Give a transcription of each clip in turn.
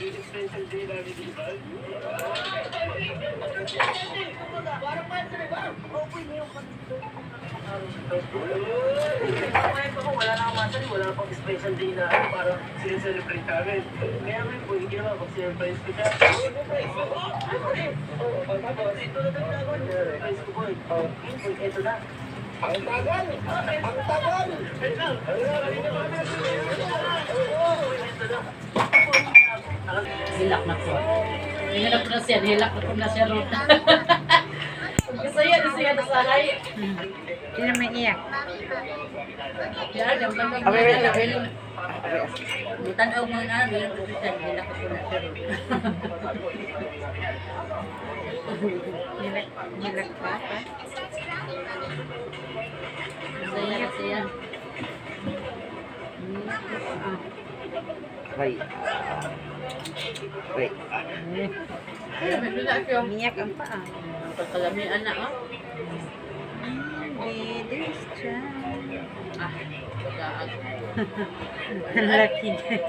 Special day namin, di ba? Wala na kamasali, wala pang special day na parang sineselebrate namin. Kaya ngayon po, hindi naman mag-surprise ko siya. Surprise ko? Ito na talaga ako. Surprise ko po. Ito na. Ang tagal! Ang tagal! Wait lang! Ito na. Hilak na po. Hinalap na siya. Hilak na po na siya ron. Isaya na sa hay. Hindi na may iyak. Yan, yung bandang mga. Butanaw mo na, mayroon po siya. Hilak na po na siya ron. Hilak pa. Isaya na siya. Wait. Wait. Ay, may bila siya. Umiyak ang paa. Pagkalamian na, oh. Baby strong. Ah, pagkaan. Ang laki guys.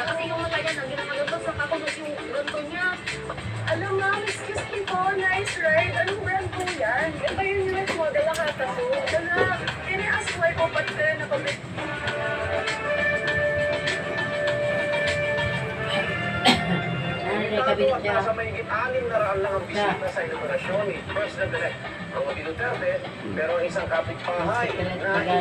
Kasi yung mata niya, nang ginagawa sa kakulos yung ganto niya. Alam nga, excuse me po, nice ride. Anong brand po yan? Yan ba yung US model na kataso? Dala, can I ask why po ba't kayo nakabit? Nasa mahigit 600 lang ang bisita sa inaugurasyon ni First President ang Duterte, pero ang isang kapitbahay na